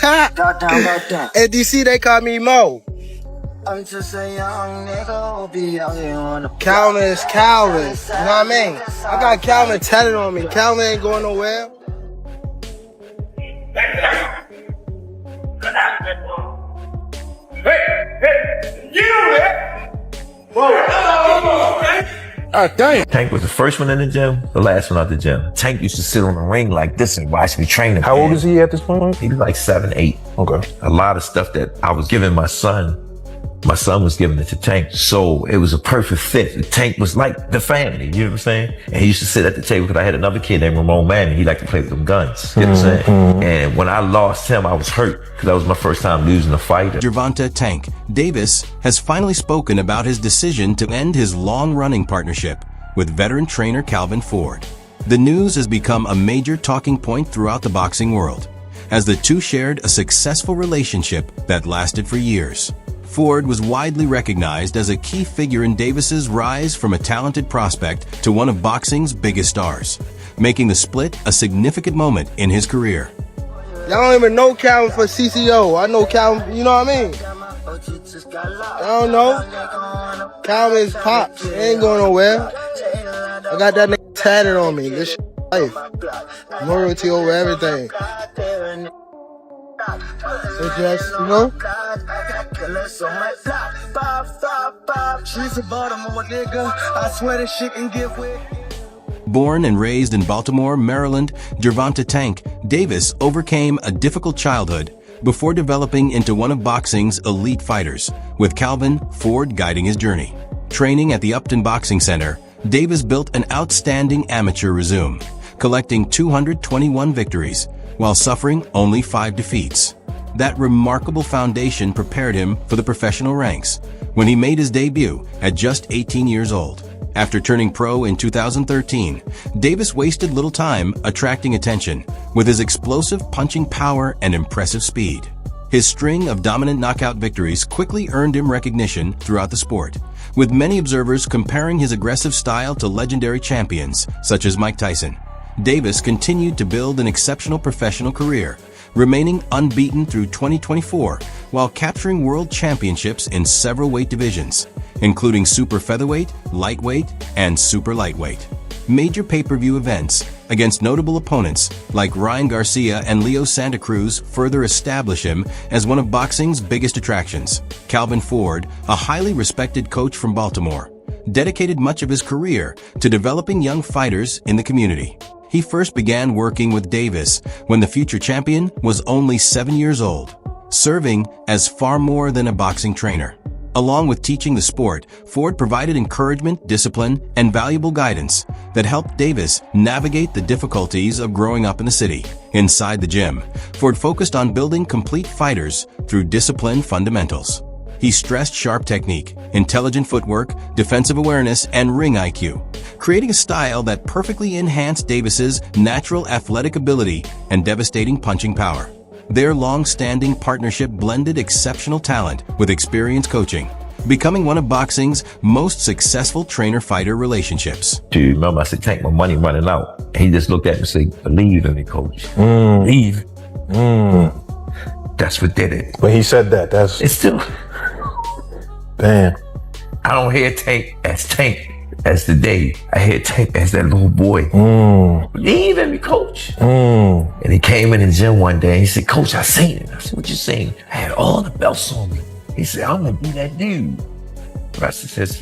At DC, they call me Mo. I'm just a young nigga who be out here on the Calvin is Calvin. You know what I mean? I got Calvin tatted on me. Calvin ain't going nowhere. Hey, you! Whoa! Damn. Tank was the first one in the gym, the last one out the gym. Tank used to sit on the ring like this and watch me train him. How old is he at this point? He was like 7, 8. Okay. A lot of stuff that I was giving my son was giving it to Tank. So it was a perfect fit. Tank was like the family, you know what I'm saying? And he used to sit at the table because I had another kid named Ramon Manning. He liked to play with them guns, you know what I'm saying? And when I lost him, I was hurt because that was my first time losing a fight. Gervonta "Tank" Davis has finally spoken about his decision to end his long-running partnership with veteran trainer Calvin Ford. The news has become a major talking point throughout the boxing world, as the two shared a successful relationship that lasted for years. Ford was widely recognized as a key figure in Davis's rise from a talented prospect to one of boxing's biggest stars, making the split a significant moment in his career. Y'all don't even know Calvin for CCO. I know Calvin, you know what I mean? I don't know. Calvin is pops. He ain't going nowhere. I got that nigga tatted on me. This shit life. Loyalty over everything. It just, you know? She's a bottom of a nigga. I swear this shit can give way. Born and raised in Baltimore, Maryland, Gervonta "Tank" Davis overcame a difficult childhood before developing into one of boxing's elite fighters, with Calvin Ford guiding his journey. Training at the Upton Boxing Center, Davis built an outstanding amateur resume, collecting 221 victories while suffering only 5 defeats. That remarkable foundation prepared him for the professional ranks when he made his debut at just 18 years old. After turning pro in 2013, Davis wasted little time attracting attention with his explosive punching power and impressive speed. His string of dominant knockout victories quickly earned him recognition throughout the sport, with many observers comparing his aggressive style to legendary champions such as Mike Tyson. Davis continued to build an exceptional professional career, remaining unbeaten through 2024 while capturing world championships in several weight divisions, including super featherweight, lightweight, and super lightweight. Major pay-per-view events against notable opponents like Ryan Garcia and Leo Santa Cruz further establish him as one of boxing's biggest attractions. Calvin Ford, a highly respected coach from Baltimore, dedicated much of his career to developing young fighters in the community. He first began working with Davis when the future champion was only 7 years old, serving as far more than a boxing trainer. Along with teaching the sport, Ford provided encouragement, discipline, and valuable guidance that helped Davis navigate the difficulties of growing up in the city. Inside the gym, Ford focused on building complete fighters through discipline fundamentals. He stressed sharp technique, intelligent footwork, defensive awareness, and ring IQ, creating a style that perfectly enhanced Davis's natural athletic ability and devastating punching power. Their long-standing partnership blended exceptional talent with experienced coaching, becoming one of boxing's most successful trainer-fighter relationships. Do you remember I said, "Tank, my money running out." And he just looked at me and said, "Believe in me, coach. Believe." That's what did it. When he said that, It's still... Damn. I don't hear Tank as the day. I hear Tank as that little boy. Believe in me, coach. And he came in the gym one day and he said, "Coach, I seen it." I said, "What you seen?" "I had all the belts on me." He said, "I'm gonna be that dude." I said,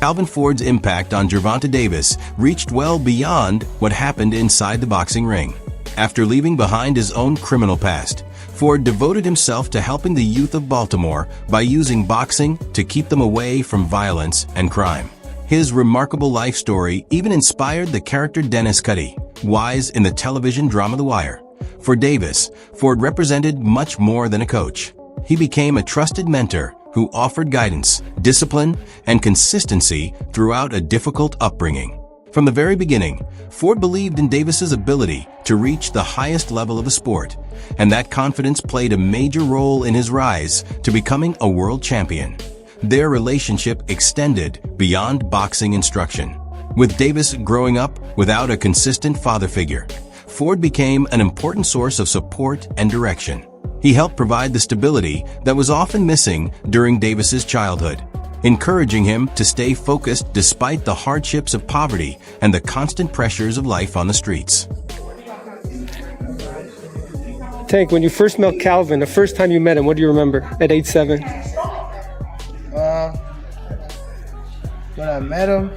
Calvin Ford's impact on Gervonta Davis reached well beyond what happened inside the boxing ring. After leaving behind his own criminal past, Ford devoted himself to helping the youth of Baltimore by using boxing to keep them away from violence and crime. His remarkable life story even inspired the character Dennis Cuddy, wise in the television drama The Wire. For Davis, Ford represented much more than a coach. He became a trusted mentor who offered guidance, discipline, and consistency throughout a difficult upbringing. From the very beginning, Ford believed in Davis's ability to reach the highest level of the sport, and that confidence played a major role in his rise to becoming a world champion. Their relationship extended beyond boxing instruction, with Davis growing up without a consistent father figure. Ford became an important source of support and direction. He helped provide the stability that was often missing during Davis's childhood, encouraging him to stay focused despite the hardships of poverty and the constant pressures of life on the streets. Tank, when you first met Calvin, the first time you met him, what do you remember at age 7? When I met him,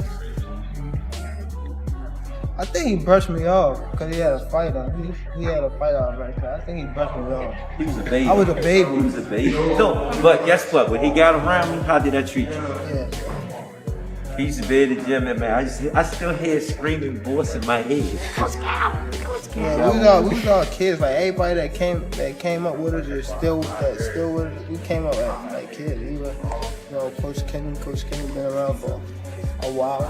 I think he brushed me off because he had a fight on. He had a fight on right there. I think he brushed me off. He was a baby. I was a baby. He was a baby. No, but guess what? When he got around me, how did that treat you? Yeah. He used to be at the gym, and man, I still hear screaming voice in my head. Yeah, we was all kids. Like everybody that came up with us, is still with us. We came up like kids. Even Coach Kenny been around for a while.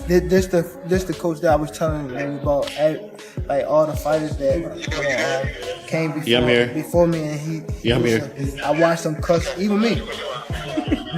This the coach that I was telling you about. Like all the fighters that came before me, and I watched them cuss even me.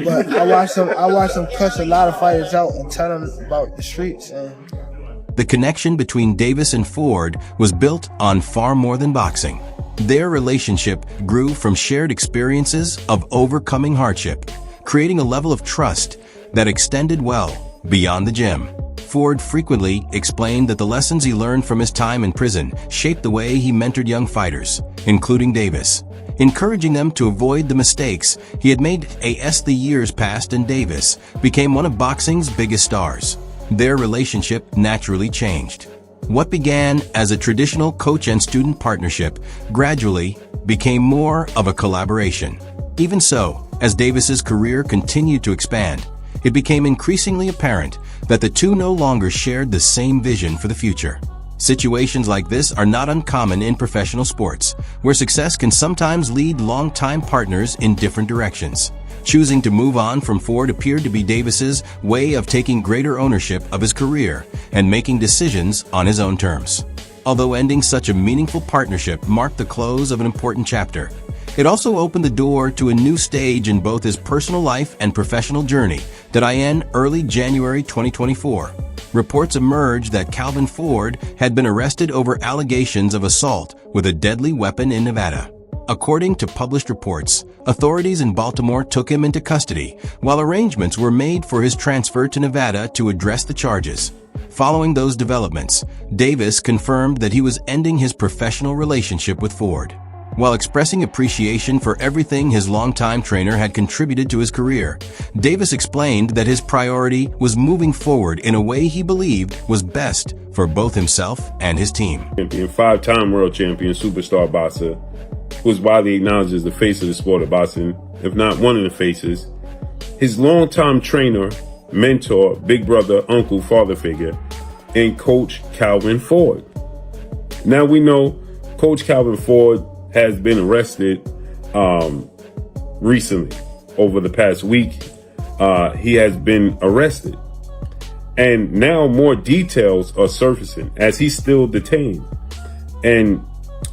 But I watched them cuss a lot of fighters out and tell them about the streets. The connection between Davis and Ford was built on far more than boxing. Their relationship grew from shared experiences of overcoming hardship, creating a level of trust that extended well beyond the gym. Ford frequently explained that the lessons he learned from his time in prison shaped the way he mentored young fighters, including Davis, encouraging them to avoid the mistakes he had made as the years passed and Davis became one of boxing's biggest stars. Their relationship naturally changed. What began as a traditional coach and student partnership gradually became more of a collaboration. Even so, as Davis's career continued to expand, it became increasingly apparent that the two no longer shared the same vision for the future. Situations like this are not uncommon in professional sports, where success can sometimes lead longtime partners in different directions. Choosing to move on from Ford appeared to be Davis's way of taking greater ownership of his career and making decisions on his own terms. Although ending such a meaningful partnership marked the close of an important chapter, it also opened the door to a new stage in both his personal life and professional journey that began early January 2024. Reports emerged that Calvin Ford had been arrested over allegations of assault with a deadly weapon in Nevada. According to published reports, authorities in Baltimore took him into custody, while arrangements were made for his transfer to Nevada to address the charges. Following those developments, Davis confirmed that he was ending his professional relationship with Ford. While expressing appreciation for everything his longtime trainer had contributed to his career, Davis explained that his priority was moving forward in a way he believed was best for both himself and his team. Five-time world champion, superstar boxer, who is widely acknowledged as the face of the sport of boxing, if not one of the faces. His longtime trainer, mentor, big brother, uncle, father figure, and Coach Calvin Ford. Now we know Coach Calvin Ford has been arrested recently. Over the past week, he has been arrested. And now more details are surfacing as he's still detained. And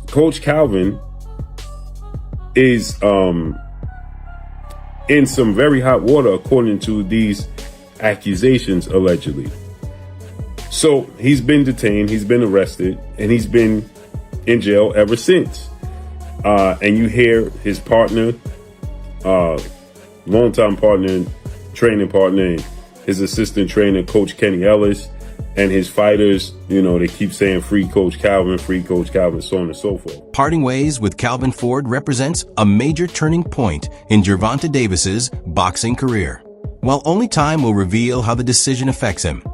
Coach Calvin is in some very hot water according to these accusations, allegedly. So he's been detained, he's been arrested, and he's been in jail ever since. And you hear his partner, longtime partner, training partner, and his assistant trainer, Coach Kenny Ellis, and his fighters, they keep saying free Coach Calvin, so on and so forth. Parting ways with Calvin Ford represents a major turning point in Gervonta Davis's boxing career. While only time will reveal how the decision affects him,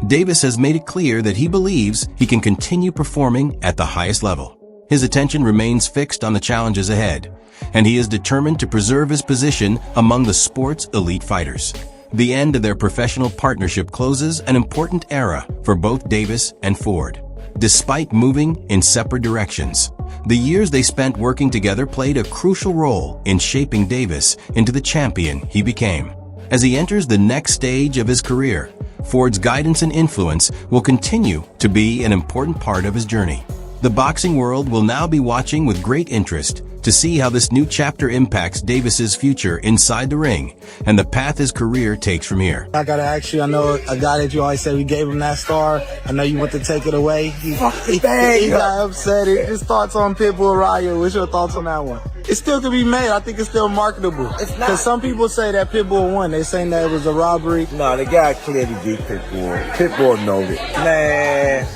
Davis has made it clear that he believes he can continue performing at the highest level. His attention remains fixed on the challenges ahead, and he is determined to preserve his position among the sport's elite fighters. The end of their professional partnership closes an important era for both Davis and Ford. Despite moving in separate directions, the years they spent working together played a crucial role in shaping Davis into the champion he became. As he enters the next stage of his career, Ford's guidance and influence will continue to be an important part of his journey. The boxing world will now be watching with great interest to see how this new chapter impacts Davis's future inside the ring and the path his career takes from here. I gotta ask you, I know a guy that you always said we gave him that star. I know you want to take it away. He got upset. His thoughts on Pitbull Raya. What's your thoughts on that one? It still could be made. I think it's still marketable. Because some people say that Pitbull won. They're saying that it was a robbery. No, the guy clearly beat Pitbull. Pitbull knows it. Man,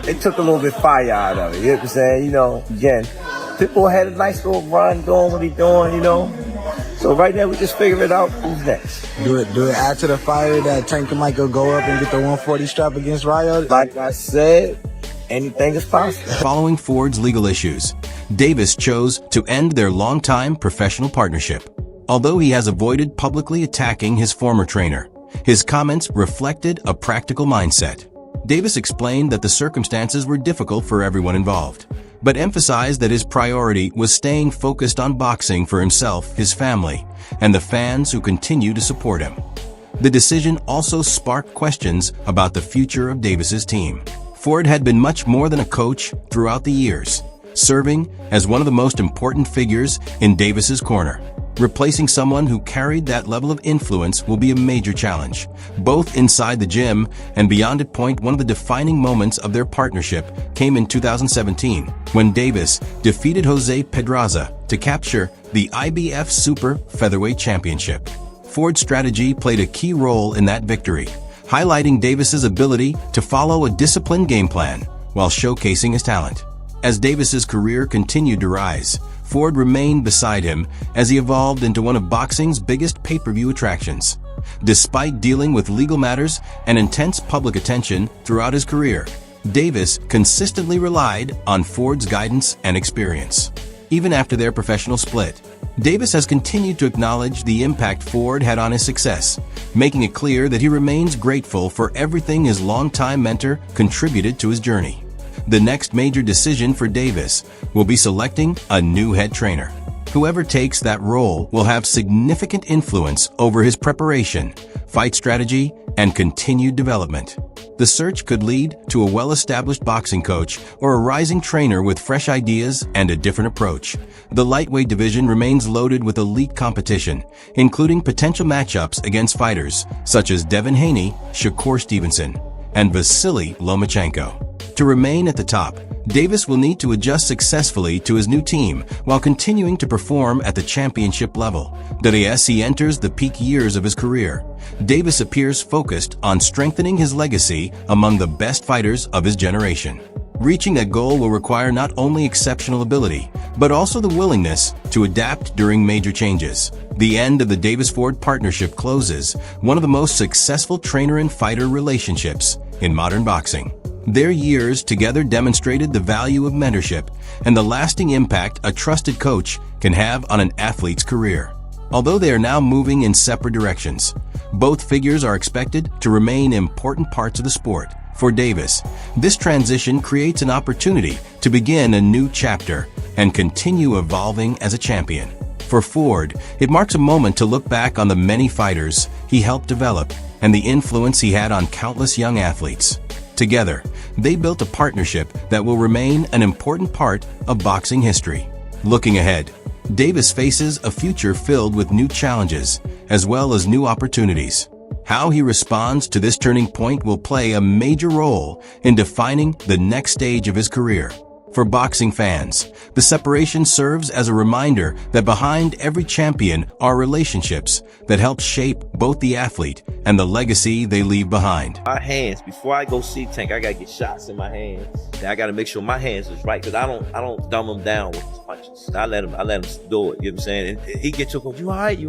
they took a little bit of fire out of it. You know what I'm saying? You know, again, Pitbull had a nice little run doing what he's doing, you know. So right now we just figure it out. Who's next? Do it add to the fire that Tank might go up and get the 140 strap against Raya? Like I said, anything is possible. Following Ford's legal issues, Davis chose to end their longtime professional partnership. Although he has avoided publicly attacking his former trainer, his comments reflected a practical mindset. Davis explained that the circumstances were difficult for everyone involved, but emphasized that his priority was staying focused on boxing for himself, his family, and the fans who continue to support him. The decision also sparked questions about the future of Davis's team. Ford had been much more than a coach throughout the years, serving as one of the most important figures in Davis's corner. Replacing someone who carried that level of influence will be a major challenge, both inside the gym and beyond it. One of the defining moments of their partnership came in 2017, when Davis defeated Jose Pedraza to capture the IBF Super Featherweight Championship. Ford's strategy played a key role in that victory, highlighting Davis's ability to follow a disciplined game plan while showcasing his talent. As Davis's career continued to rise, Ford remained beside him as he evolved into one of boxing's biggest pay-per-view attractions. Despite dealing with legal matters and intense public attention throughout his career, Davis consistently relied on Ford's guidance and experience. Even after their professional split, Davis has continued to acknowledge the impact Ford had on his success, making it clear that he remains grateful for everything his longtime mentor contributed to his journey. The next major decision for Davis will be selecting a new head trainer. Whoever takes that role will have significant influence over his preparation, fight strategy, and continued development. The search could lead to a well-established boxing coach or a rising trainer with fresh ideas and a different approach. The lightweight division remains loaded with elite competition, including potential matchups against fighters such as Devin Haney, Shakur Stevenson, and Vasily Lomachenko. To remain at the top, Davis will need to adjust successfully to his new team while continuing to perform at the championship level. As he enters the peak years of his career, Davis appears focused on strengthening his legacy among the best fighters of his generation. Reaching that goal will require not only exceptional ability, but also the willingness to adapt during major changes. The end of the Davis-Ford partnership closes one of the most successful trainer and fighter relationships in modern boxing. Their years together demonstrated the value of mentorship and the lasting impact a trusted coach can have on an athlete's career. Although they are now moving in separate directions, both figures are expected to remain important parts of the sport. For Davis, this transition creates an opportunity to begin a new chapter and continue evolving as a champion. For Ford, it marks a moment to look back on the many fighters he helped develop and the influence he had on countless young athletes. Together, they built a partnership that will remain an important part of boxing history. Looking ahead, Davis faces a future filled with new challenges as well as new opportunities. How he responds to this turning point will play a major role in defining the next stage of his career. For boxing fans, the separation serves as a reminder that behind every champion are relationships that help shape both the athlete and the legacy they leave behind. My hands, before I go see Tank, I gotta get shots in my hands. Now I gotta make sure my hands is right, because I don't dumb him down with his punches. I let him do it. You know what I'm saying? And he get to go, you alright?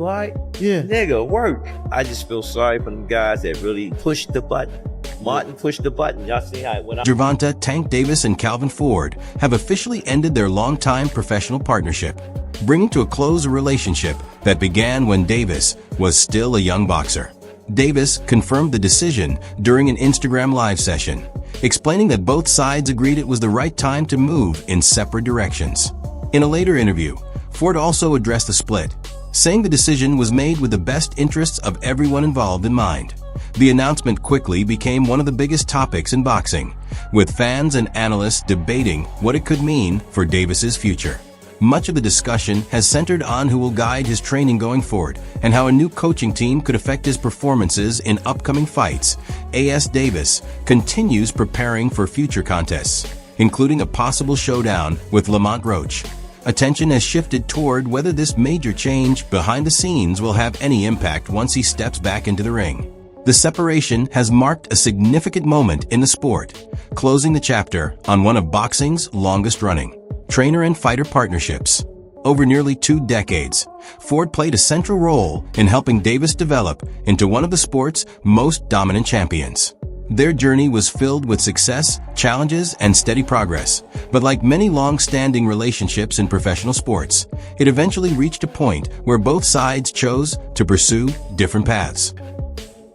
Yeah. Nigga, work. I just feel sorry for them guys that really pushed the button. Martin pushed the button. Y'all see how it went out? Gervonta "Tank" Davis and Calvin Ford have officially ended their longtime professional partnership, bringing to a close a relationship that began when Davis was still a young boxer. Davis confirmed the decision during an Instagram live session, explaining that both sides agreed it was the right time to move in separate directions. In a later interview, Ford also addressed the split, saying the decision was made with the best interests of everyone involved in mind. The announcement quickly became one of the biggest topics in boxing, with fans and analysts debating what it could mean for Davis's future. Much of the discussion has centered on who will guide his training going forward and how a new coaching team could affect his performances in upcoming fights. A.S. Davis continues preparing for future contests, including a possible showdown with Lamont Roach. Attention has shifted toward whether this major change behind the scenes will have any impact once he steps back into the ring. The separation has marked a significant moment in the sport, closing the chapter on one of boxing's longest-running trainer and fighter partnerships. Over nearly 2 decades, Ford played a central role in helping Davis develop into one of the sport's most dominant champions. Their journey was filled with success, challenges, and steady progress. But like many long-standing relationships in professional sports, it eventually reached a point where both sides chose to pursue different paths.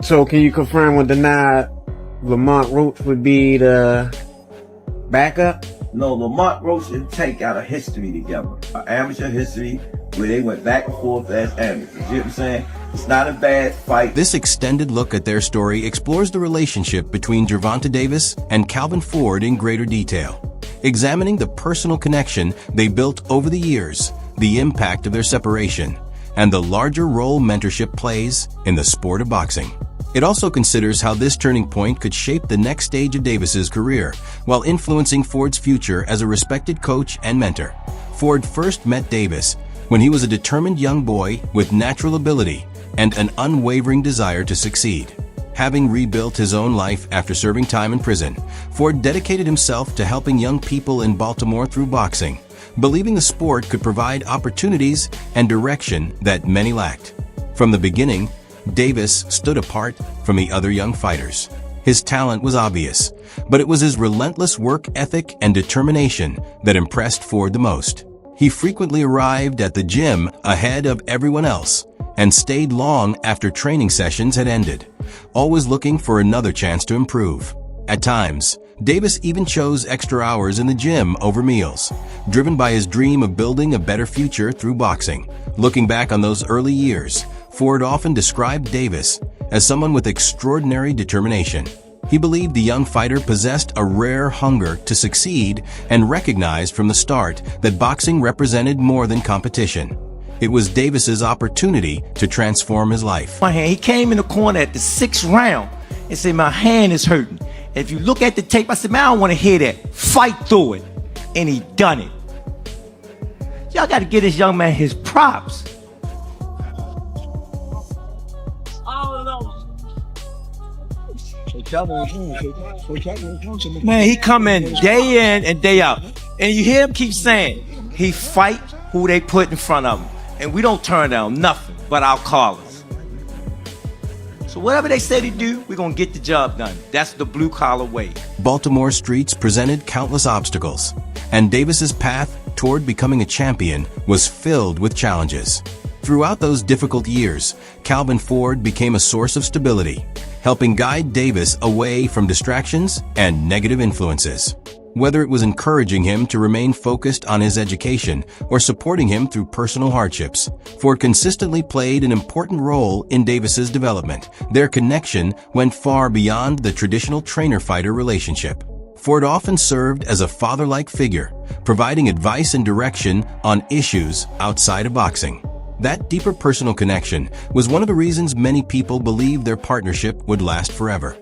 So can you confirm or deny Lamont Roach would be the backup? No, Lamont Roach and Tank got a history together, an amateur history where they went back and forth as amateurs. You know what I'm saying? It's not a bad fight. This extended look at their story explores the relationship between Gervonta Davis and Calvin Ford in greater detail, examining the personal connection they built over the years, the impact of their separation, and the larger role mentorship plays in the sport of boxing. It also considers how this turning point could shape the next stage of Davis's career, while influencing Ford's future as a respected coach and mentor. Ford first met Davis when he was a determined young boy with natural ability and an unwavering desire to succeed. Having rebuilt his own life after serving time in prison, Ford dedicated himself to helping young people in Baltimore through boxing, believing the sport could provide opportunities and direction that many lacked. From the beginning, Davis stood apart from the other young fighters. His talent was obvious, but it was his relentless work ethic and determination that impressed Ford the most. He frequently arrived at the gym ahead of everyone else and stayed long after training sessions had ended, always looking for another chance to improve. At times, Davis even chose extra hours in the gym over meals, driven by his dream of building a better future through boxing. Looking back on those early years, Ford often described Davis as someone with extraordinary determination. He believed the young fighter possessed a rare hunger to succeed and recognized from the start that boxing represented more than competition. It was Davis's opportunity to transform his life. My hand, he came in the corner at the 6th round and said, "My hand is hurting." If you look at the tape, I said, "Man, I don't want to hear that. Fight through it." And he done it. Y'all got to give this young man his props. Man, he come in day in and day out. And you hear him keep saying, he fight who they put in front of him. And we don't turn down nothing but our callers. So whatever they say to do, we're going to get the job done. That's the blue collar way. Baltimore streets presented countless obstacles, and Davis's path toward becoming a champion was filled with challenges. Throughout those difficult years, Calvin Ford became a source of stability, helping guide Davis away from distractions and negative influences. Whether it was encouraging him to remain focused on his education or supporting him through personal hardships, Ford consistently played an important role in Davis's development. Their connection went far beyond the traditional trainer-fighter relationship. Ford often served as a father-like figure, providing advice and direction on issues outside of boxing. That deeper personal connection was one of the reasons many people believed their partnership would last forever.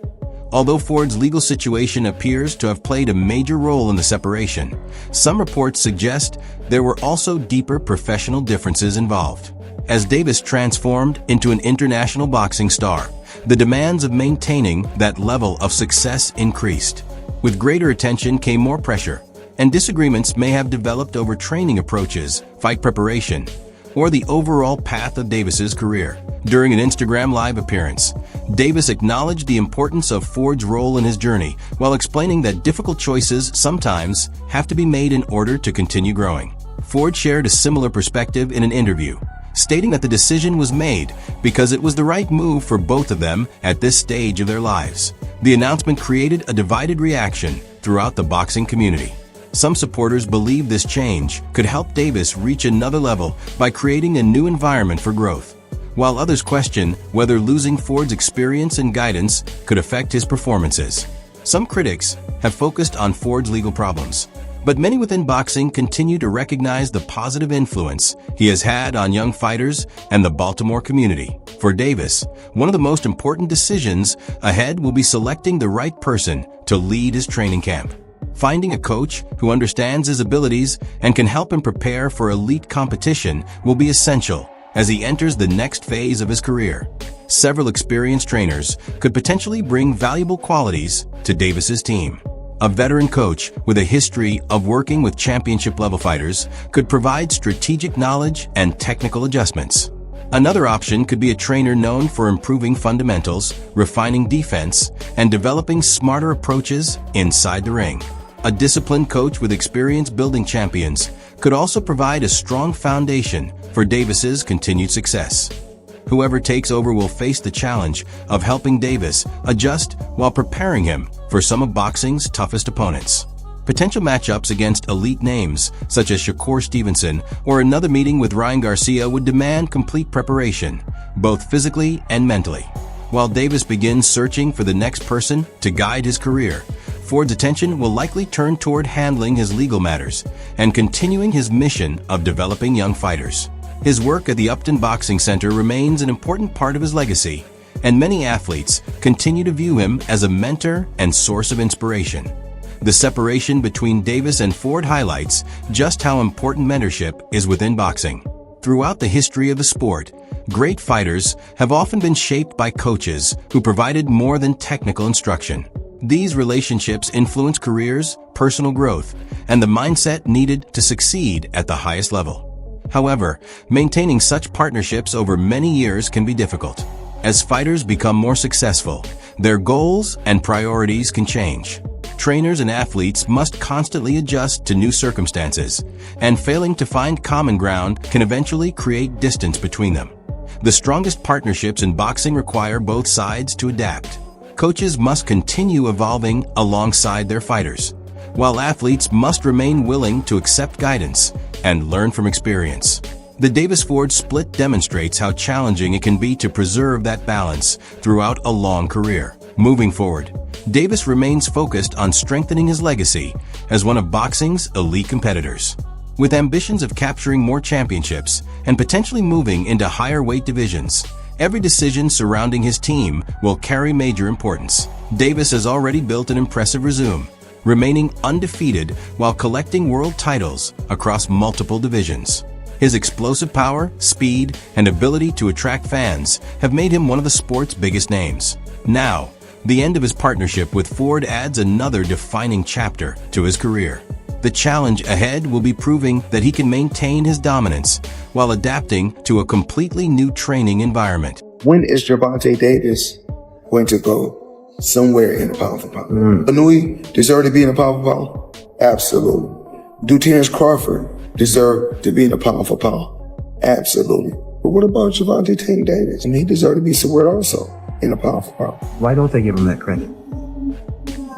Although Ford's legal situation appears to have played a major role in the separation, some reports suggest there were also deeper professional differences involved. As Davis transformed into an international boxing star, the demands of maintaining that level of success increased. With greater attention came more pressure, and disagreements may have developed over training approaches, fight preparation, or the overall path of Davis's career. During an Instagram Live appearance, Davis acknowledged the importance of Ford's role in his journey while explaining that difficult choices sometimes have to be made in order to continue growing. Ford shared a similar perspective in an interview, stating that the decision was made because it was the right move for both of them at this stage of their lives. The announcement created a divided reaction throughout the boxing community. Some supporters believe this change could help Davis reach another level by creating a new environment for growth, while others question whether losing Ford's experience and guidance could affect his performances. Some critics have focused on Ford's legal problems, but many within boxing continue to recognize the positive influence he has had on young fighters and the Baltimore community. For Davis, one of the most important decisions ahead will be selecting the right person to lead his training camp. Finding a coach who understands his abilities and can help him prepare for elite competition will be essential as he enters the next phase of his career. Several experienced trainers could potentially bring valuable qualities to Davis's team. A veteran coach with a history of working with championship-level fighters could provide strategic knowledge and technical adjustments. Another option could be a trainer known for improving fundamentals, refining defense, and developing smarter approaches inside the ring. A disciplined coach with experience building champions could also provide a strong foundation for Davis's continued success. Whoever takes over will face the challenge of helping Davis adjust while preparing him for some of boxing's toughest opponents. Potential matchups against elite names such as Shakur Stevenson or another meeting with Ryan Garcia would demand complete preparation, both physically and mentally. While Davis begins searching for the next person to guide his career, Ford's attention will likely turn toward handling his legal matters and continuing his mission of developing young fighters. His work at the Upton Boxing Center remains an important part of his legacy, and many athletes continue to view him as a mentor and source of inspiration. The separation between Davis and Ford highlights just how important mentorship is within boxing. Throughout the history of the sport, great fighters have often been shaped by coaches who provided more than technical instruction. These relationships influence careers, personal growth, and the mindset needed to succeed at the highest level. However, maintaining such partnerships over many years can be difficult. As fighters become more successful, their goals and priorities can change. Trainers and athletes must constantly adjust to new circumstances, and failing to find common ground can eventually create distance between them. The strongest partnerships in boxing require both sides to adapt. Coaches must continue evolving alongside their fighters, while athletes must remain willing to accept guidance and learn from experience. The Davis-Ford split demonstrates how challenging it can be to preserve that balance throughout a long career. Moving forward, Davis remains focused on strengthening his legacy as one of boxing's elite competitors. With ambitions of capturing more championships and potentially moving into higher weight divisions, every decision surrounding his team will carry major importance. Davis has already built an impressive resume, remaining undefeated while collecting world titles across multiple divisions. His explosive power, speed, and ability to attract fans have made him one of the sport's biggest names. Now, the end of his partnership with Ford adds another defining chapter to his career. The challenge ahead will be proving that he can maintain his dominance while adapting to a completely new training environment. When is Gervonta Davis going to go somewhere in the power for power? Do he deserve to be in the power for power? Absolutely. Do Terrence Crawford deserve to be in the power for power? Absolutely. But what about Gervonta Tank Davis? I mean, he deserved to be somewhere also in the power for power. Why don't they give him that credit?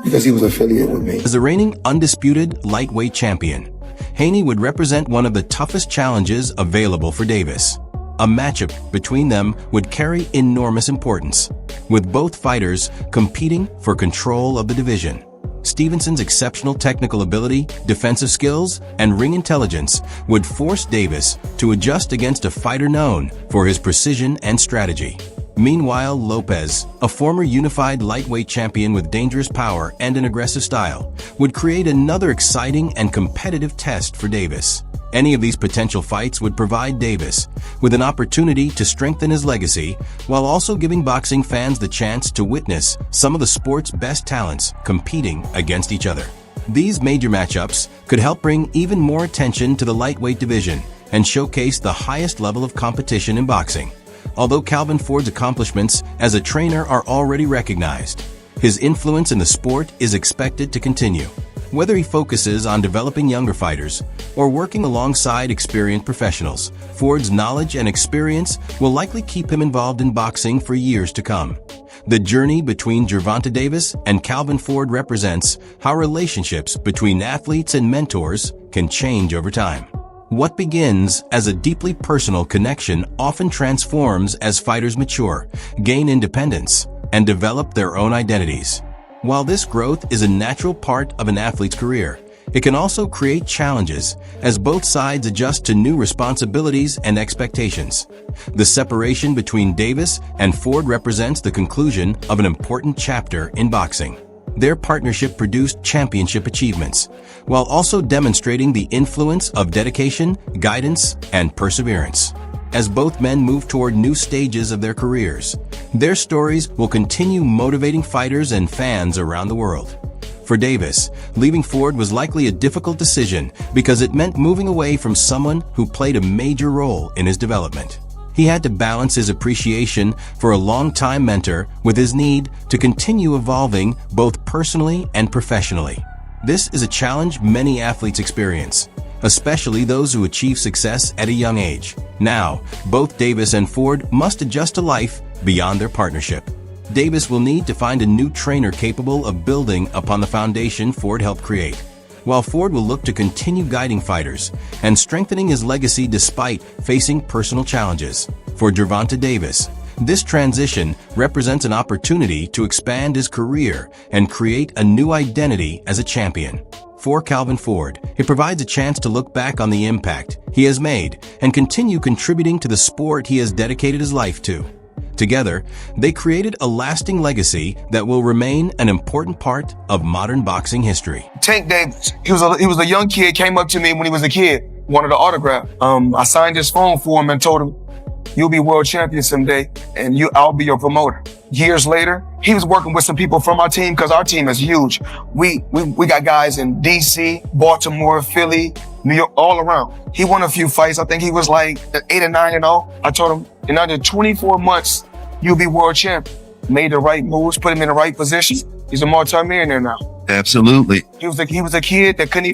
Because he was affiliated with me. As the reigning undisputed lightweight champion, Haney would represent one of the toughest challenges available for Davis. A matchup between them would carry enormous importance, with both fighters competing for control of the division. Stevenson's exceptional technical ability, defensive skills, and ring intelligence would force Davis to adjust against a fighter known for his precision and strategy. Meanwhile, Lopez, a former unified lightweight champion with dangerous power and an aggressive style, would create another exciting and competitive test for Davis. Any of these potential fights would provide Davis with an opportunity to strengthen his legacy while also giving boxing fans the chance to witness some of the sport's best talents competing against each other. These major matchups could help bring even more attention to the lightweight division and showcase the highest level of competition in boxing. Although Calvin Ford's accomplishments as a trainer are already recognized, his influence in the sport is expected to continue. Whether he focuses on developing younger fighters or working alongside experienced professionals, Ford's knowledge and experience will likely keep him involved in boxing for years to come. The journey between Gervonta Davis and Calvin Ford represents how relationships between athletes and mentors can change over time. What begins as a deeply personal connection often transforms as fighters mature, gain independence, and develop their own identities. While this growth is a natural part of an athlete's career, it can also create challenges as both sides adjust to new responsibilities and expectations. The separation between Davis and Ford represents the conclusion of an important chapter in boxing. Their partnership produced championship achievements, while also demonstrating the influence of dedication, guidance, and perseverance. As both men move toward new stages of their careers, their stories will continue motivating fighters and fans around the world. For Davis, leaving Ford was likely a difficult decision because it meant moving away from someone who played a major role in his development. He had to balance his appreciation for a longtime mentor with his need to continue evolving both personally and professionally. This is a challenge many athletes experience, especially those who achieve success at a young age. Now, both Davis and Ford must adjust to life beyond their partnership. Davis will need to find a new trainer capable of building upon the foundation Ford helped create, while Ford will look to continue guiding fighters and strengthening his legacy despite facing personal challenges. For Gervonta Davis, this transition represents an opportunity to expand his career and create a new identity as a champion. For Calvin Ford, it provides a chance to look back on the impact he has made and continue contributing to the sport he has dedicated his life to. Together, they created a lasting legacy that will remain an important part of modern boxing history. Tank Davis, he was a young kid, came up to me when he was a kid, wanted an autograph. I signed his phone for him and told him, "You'll be world champion someday, and I'll be your promoter." Years later, he was working with some people from our team because our team is huge. We got guys in DC, Baltimore, Philly, New York, all around. He won a few fights. I think he was like 8 or 9-0. I told him, in under 24 months, you'll be world champion. Made the right moves, put him in the right position. He's a multi-millionaire now. Absolutely. He was a kid that couldn't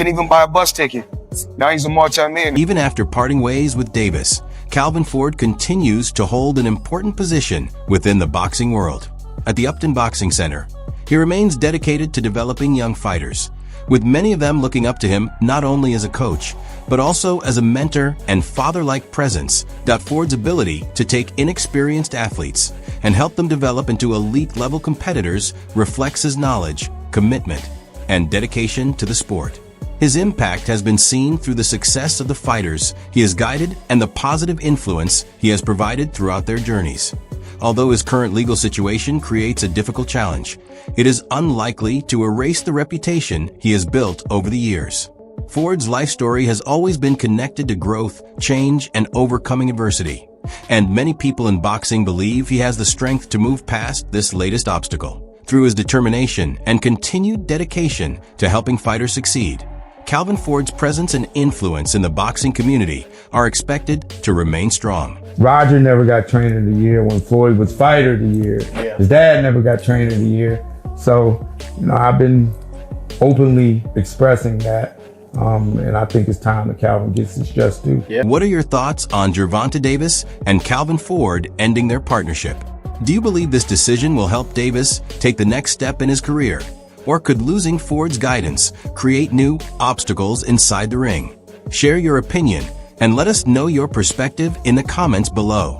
even buy a bus ticket. Now he's a multi-millionaire. Even after parting ways with Davis, Calvin Ford continues to hold an important position within the boxing world. At the Upton Boxing Center, he remains dedicated to developing young fighters, with many of them looking up to him not only as a coach, but also as a mentor and father-like presence. Ford's ability to take inexperienced athletes and help them develop into elite-level competitors reflects his knowledge, commitment, and dedication to the sport. His impact has been seen through the success of the fighters he has guided and the positive influence he has provided throughout their journeys. Although his current legal situation creates a difficult challenge, it is unlikely to erase the reputation he has built over the years. Ford's life story has always been connected to growth, change, and overcoming adversity, and many people in boxing believe he has the strength to move past this latest obstacle. Through his determination and continued dedication to helping fighters succeed, Calvin Ford's presence and influence in the boxing community are expected to remain strong. Roger never got Trainer of the Year when Floyd was Fighter of the Year. Yeah. His dad never got Trainer of the Year. So, I've been openly expressing that, and I think it's time that Calvin gets his just due. Yeah. What are your thoughts on Gervonta Davis and Calvin Ford ending their partnership? Do you believe this decision will help Davis take the next step in his career? Or could losing Ford's guidance create new obstacles inside the ring? Share your opinion and let us know your perspective in the comments below.